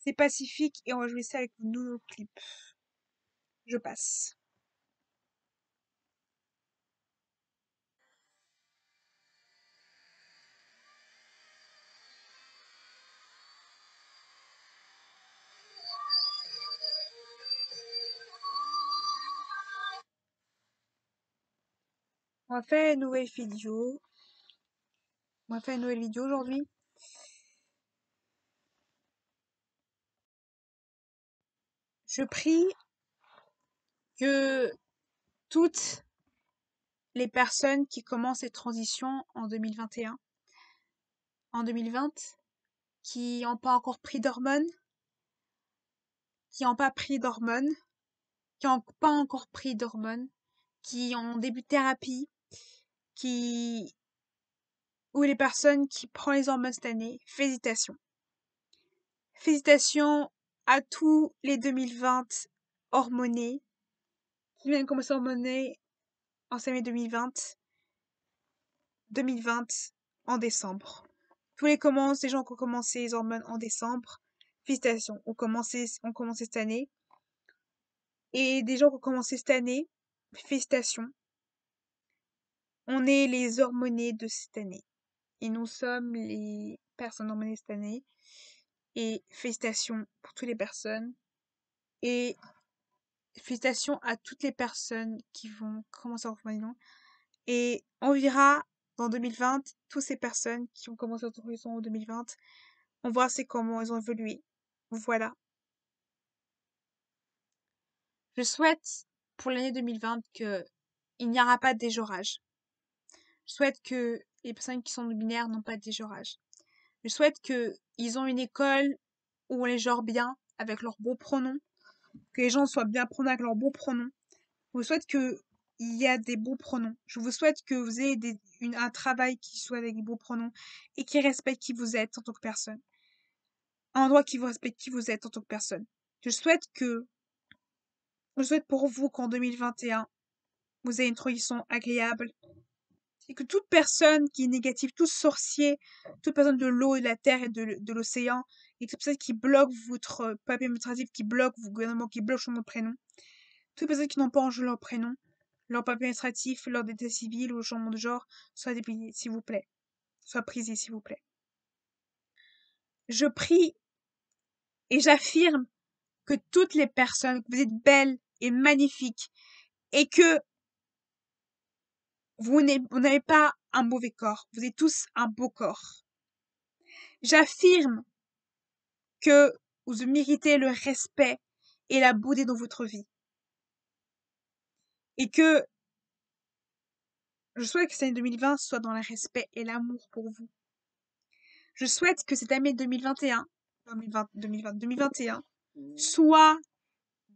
c'est pacifique et on va jouer ça avec nos nouveaux clips. Je passe. On va faire une nouvelle vidéo. Aujourd'hui. Je prie que toutes les personnes qui commencent cette transition en 2021, en 2020, qui n'ont pas encore pris d'hormones, qui n'ont pas pris d'hormones, qui n'ont pas encore pris d'hormones, qui ont début de thérapie, ou les personnes qui prennent les hormones cette année, félicitations. Félicitations à tous les 2020 hormonés qui viennent commencer à hormoner en cette année 2020 en décembre. Tous les gens qui ont commencé les hormones en décembre, félicitations, ont commencé cette année. Et des gens qui ont commencé cette année, félicitations. On est les hormonés de cette année. Et nous sommes les personnes hormonées cette année. Et félicitations pour toutes les personnes. Et félicitations à toutes les personnes qui vont commencer à hormoner. Et on verra dans 2020 toutes ces personnes qui ont commencé à hormoner en 2020. On voit comment elles ont évolué. Voilà. Je souhaite pour l'année 2020 qu'il n'y aura pas de déjorage. Je souhaite que les personnes qui sont non-binaires n'ont pas de déjorage. Je souhaite qu'ils ont une école où on les genre bien avec leurs bons pronoms, que les gens soient bien pronoms avec leurs bons pronoms. Je vous souhaite qu'il y a des bons pronoms. Je vous souhaite que vous ayez un travail qui soit avec des bons pronoms et qui respecte qui vous êtes en tant que personne. Un endroit qui vous respecte qui vous êtes en tant que personne. Je souhaite pour vous qu'en 2021, vous ayez une transition agréable. Et que toute personne qui est négative, tout sorcier, toute personne de l'eau et de la terre et de l'océan, et toute personne qui bloque votre papier administratif, qui bloque vos gouvernements, qui bloque votre prénom, toutes les personnes qui n'ont pas en jeu leur prénom, leur papier administratif, leur état civil ou changement de genre, soient dépayés, s'il vous plaît. Soient prisés, s'il vous plaît. Je prie et j'affirme que toutes les personnes, que vous êtes belles et magnifiques, et que vous n'avez pas un mauvais corps. Vous êtes tous un beau corps. J'affirme que vous méritez le respect et la beauté dans votre vie. Et que je souhaite que cette année 2020 soit dans le respect et l'amour pour vous. Je souhaite que cette année 2021 soit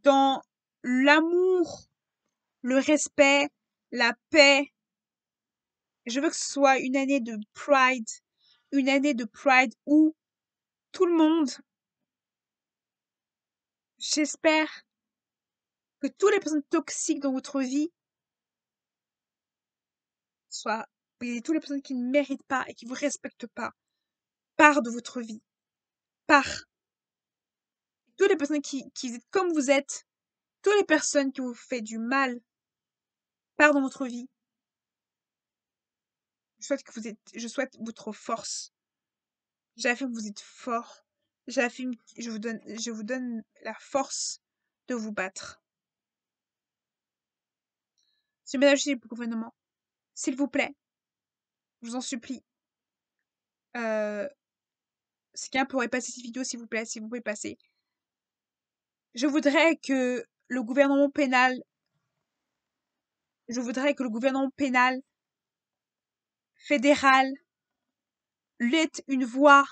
dans l'amour, le respect, la paix. Je veux que ce soit une année de pride où tout le monde, j'espère que toutes les personnes toxiques dans votre vie soient, et toutes les personnes qui ne méritent pas et qui vous respectent pas, partent de votre vie. Toutes les personnes qui êtes comme vous êtes, toutes les personnes qui vous font du mal, partent dans votre vie. Je souhaite votre force. J'affirme que vous êtes fort. J'affirme, je vous donne la force de vous battre. Ce message est pour le gouvernement. S'il vous plaît, je vous en supplie. Si quelqu'un pourrait passer cette vidéo, s'il vous plaît, si vous pouvez passer. Je voudrais que le gouvernement pénal fédéral laisse une voix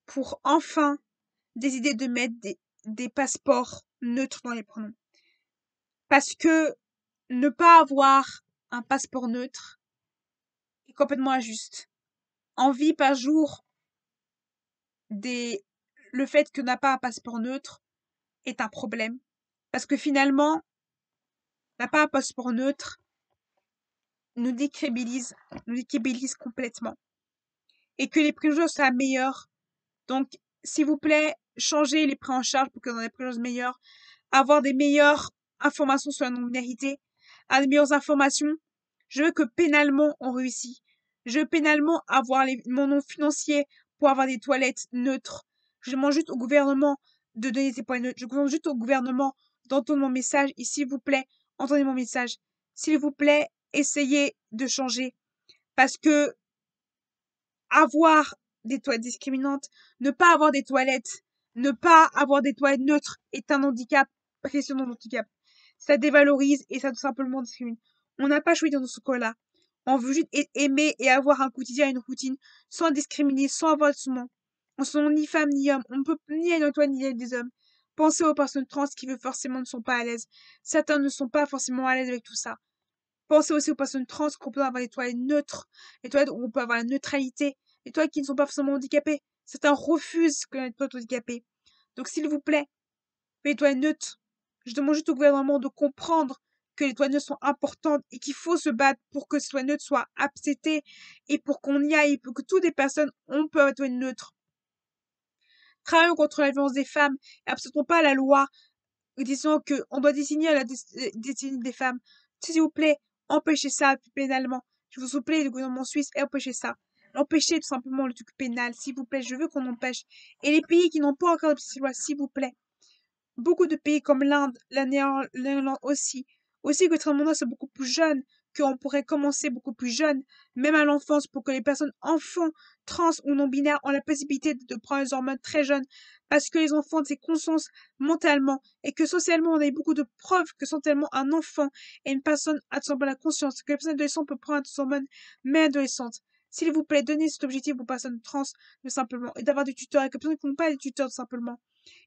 pour enfin décider de mettre des passeports neutres dans les pronoms. Parce que ne pas avoir un passeport neutre est complètement injuste. On vit par jour le fait que n'a pas un passeport neutre est un problème. Parce que finalement, n'a pas un passeport neutre nous décrédibilise complètement. Et que les préjugés soient meilleurs. Donc, s'il vous plaît, changez les prix en charge pour qu'on ait des prix en charge meilleurs, avoir des meilleures informations sur la non-binarité, avoir des meilleures informations. Je veux que pénalement on réussit. Je veux pénalement avoir mon nom financier pour avoir des toilettes neutres. Je demande juste au gouvernement de donner ses points neutres. Je demande juste au gouvernement d'entendre mon message et s'il vous plaît, entendez mon message. S'il vous plaît, essayez de changer. Parce que avoir des toilettes discriminantes, ne pas avoir des toilettes, ne pas avoir des toilettes neutres est un handicap, question de handicap. Ça dévalorise et ça tout simplement discrimine. On n'a pas choisi dans ce cas-là. On veut juste aimer et avoir un quotidien, une routine, sans discriminer, sans avoir de souvent. On ne sont ni femmes ni hommes. On ne peut ni aller toilette ni aller des hommes. Pensez aux personnes trans qui veulent forcément ne sont pas à l'aise. Certains ne sont pas forcément à l'aise avec tout ça. Pensez aussi aux personnes trans qu'on peut avoir des toilettes neutres, les toilettes où on peut avoir la neutralité, les toilettes qui ne sont pas forcément handicapées. Certains refusent que les toilettes handicapées. Donc s'il vous plaît, les toilettes neutres. Je demande juste au gouvernement de comprendre que les toilettes neutres sont importantes et qu'il faut se battre pour que ces toilettes neutres soient acceptées et pour qu'on y aille, pour que toutes les personnes on peut avoir des toilettes neutres. Travaillons contre la violence des femmes et absolument pas la loi disant qu'on doit désigner la destinée des femmes. S'il vous plaît, empêchez ça pénalement. Je vous plaît, le gouvernement suisse, empêchez ça. Empêchez tout simplement le truc pénal, s'il vous plaît. Je veux qu'on empêche. Et les pays qui n'ont pas encore de cette loi, s'il vous plaît. Beaucoup de pays comme l'Inde, la Néerlande aussi. Aussi que le monde soit beaucoup plus jeune, qu'on pourrait commencer beaucoup plus jeune, même à l'enfance, pour que les personnes enfants, trans ou non binaires, ont la possibilité de prendre les hormones très jeunes, parce que les enfants ont conscience mentalement, et que socialement, on a eu beaucoup de preuves que socialement, un enfant et une personne a tout simplement la conscience, que la personne adolescente peut prendre des hormones, mais adolescente. S'il vous plaît, donnez cet objectif aux personnes trans, tout simplement, et d'avoir des tuteurs, et que les personnes qui n'ont pas des tuteurs, tout simplement.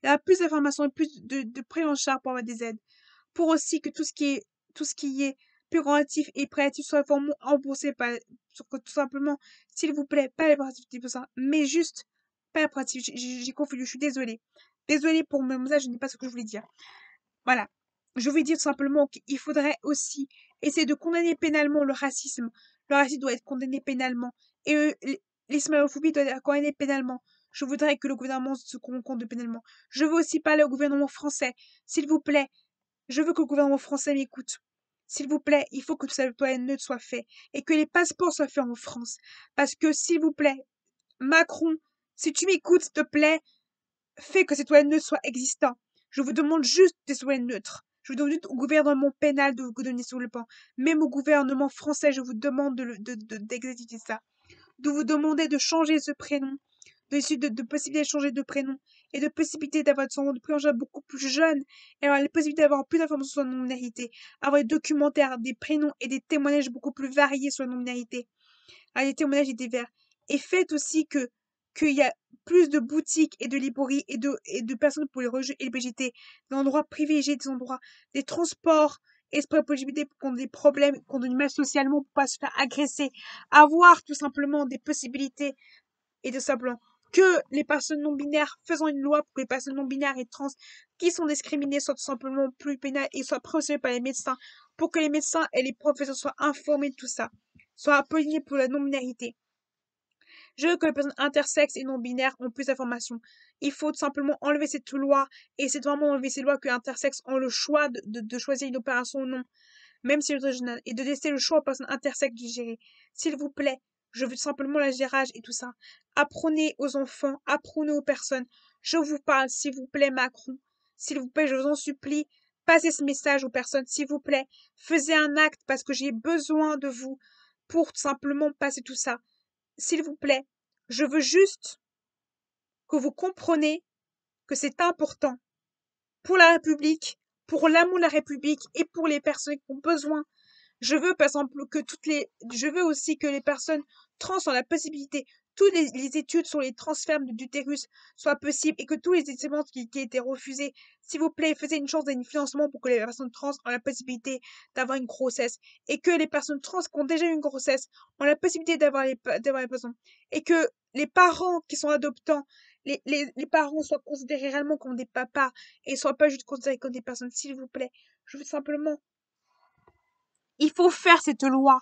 Il y a plus d'informations et plus de prise en charge pour avoir des aides. Pour aussi que tout ce qui est curatif et préventif soit vraiment remboursé par, tout simplement, s'il vous plaît, pas les pratifs pour ça, mais juste, pas les pratifs. J'ai confondu, je suis désolée. Désolée pour mon message, je n'ai pas ce que je voulais dire. Voilà. Je voulais dire tout simplement qu'il faudrait aussi essayer de condamner pénalement le racisme. Le racisme doit être condamné pénalement. Et l'islamophobie doit être condamnée pénalement. Je voudrais que le gouvernement se condamne pénalement. Je veux aussi parler au gouvernement français. S'il vous plaît, je veux que le gouvernement français m'écoute. S'il vous plaît, il faut que tout ça neutre soit fait. Et que les passeports soient faits en France. Parce que, s'il vous plaît, Macron, si tu m'écoutes, s'il te plaît, fais que ces toilettes neutres soient existants. Je vous demande juste des toilettes neutres. Je vous demande juste au gouvernement pénal de vous donner sur le pan. Même au gouvernement français, je vous demande d'exécuter ça. De vous demander de changer ce prénom, de possibilité de changer de prénom et de possibilité d'avoir son nom de prénom beaucoup plus jeune et avoir la possibilité d'avoir plus d'informations sur la non-binarité, avoir des documentaires, des prénoms et des témoignages beaucoup plus variés sur la non-binarité, avoir des témoignages divers. Et faites aussi qu'il y a plus de boutiques et de librairies et de personnes pour les religieux LGBT, des endroits privilégiés, des endroits, des transports, esprit de possibilité qu'on ait des problèmes, qu'on ait du mal socialement pour pas se faire agresser, avoir tout simplement des possibilités et tout simplement que les personnes non binaires, faisant une loi pour que les personnes non binaires et trans qui sont discriminées soient tout simplement plus pénales et soient procédées par les médecins pour que les médecins et les professeurs soient informés de tout ça, soient appelés pour la non-binarité. Je veux que les personnes intersexes et non-binaires ont plus d'informations. Il faut tout simplement enlever cette loi et c'est vraiment enlever ces lois que intersexes ont le choix de choisir une opération ou non, même si c'est original, et de laisser le choix aux personnes intersexes de gérer. S'il vous plaît, je veux simplement la gérage et tout ça. Apprenez aux enfants, apprenez aux personnes. Je vous parle, s'il vous plaît, Macron. S'il vous plaît, je vous en supplie, passez ce message aux personnes, s'il vous plaît. Faisez un acte parce que j'ai besoin de vous pour tout simplement passer tout ça. S'il vous plaît, je veux juste que vous compreniez que c'est important pour la République, pour l'amour de la République et pour les personnes qui ont besoin. Je veux, par exemple, je veux aussi que les personnes trans ont la possibilité, toutes les études sur les transferts d'utérus soient possibles et que tous les étudiants qui étaient refusés, s'il vous plaît, faisez une chance d'un financement pour que les personnes trans ont la possibilité d'avoir une grossesse et que les personnes trans qui ont déjà une grossesse ont la possibilité d'avoir les personnes et que les parents qui sont adoptants, les parents soient considérés réellement comme des papas et soient pas juste considérés comme des personnes, s'il vous plaît. Je veux simplement il faut faire cette loi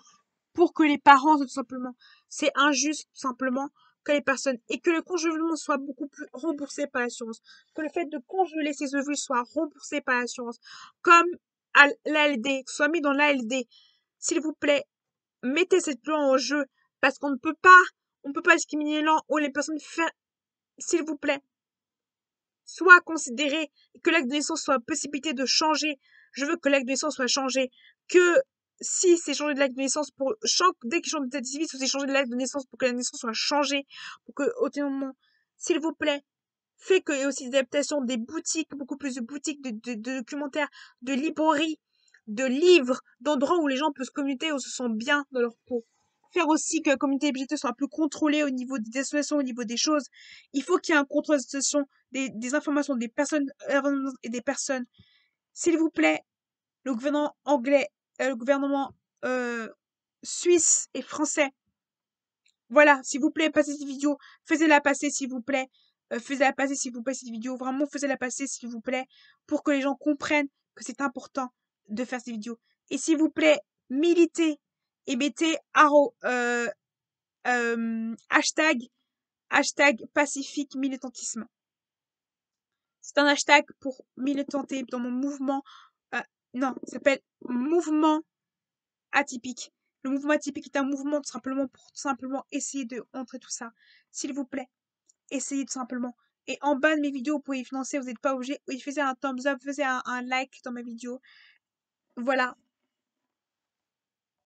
pour que les parents, tout simplement. C'est injuste, tout simplement, que les personnes et que le congélement soit beaucoup plus remboursé par l'assurance, que le fait de congeler ses ovules soit remboursé par l'assurance, comme à l'ALD, soit mis dans l'ALD. S'il vous plaît, mettez cette loi en jeu parce on ne peut pas discriminer les gens ou les personnes. S'il vous plaît, soit considéré que l'acte de naissance soit possibilité de changer. Je veux que l'acte de naissance soit changé. Que si c'est changé de l'acte de naissance pour dès qu'il change d'état civil, c'est changer de l'acte de naissance pour que la naissance soit changée, pour que au moment, s'il vous plaît, fait qu'il y ait aussi des adaptations des boutiques, beaucoup plus de boutiques, de documentaires, de librairies, de livres, d'endroits où les gens peuvent se communiquer, où se sentent bien dans leur peau. Faire aussi que la communauté LGBT soit un peu contrôlée au niveau des associations, au niveau des choses. Il faut qu'il y ait un contrôle des associations, des informations des personnes et des personnes. S'il vous plaît, le gouvernement anglais, le gouvernement suisse et français, voilà, s'il vous plaît, passez cette vidéo, faites-la passer, s'il vous plaît. Faites-la passer, s'il vous plaît, cette vidéo. Vraiment, faites-la passer, s'il vous plaît, pour que les gens comprennent que c'est important de faire ces vidéos. Et s'il vous plaît, militez et mettez hashtag pacifique militantisme. C'est un hashtag pour militanter dans mon mouvement. Non, ça s'appelle mouvement atypique. Le mouvement atypique est un mouvement tout simplement pour tout simplement essayer de montrer tout ça. S'il vous plaît, essayez tout simplement. Et en bas de mes vidéos, vous pouvez financer, vous n'êtes pas obligé. Oui, faites un thumbs up, faites un like dans ma vidéo. Voilà.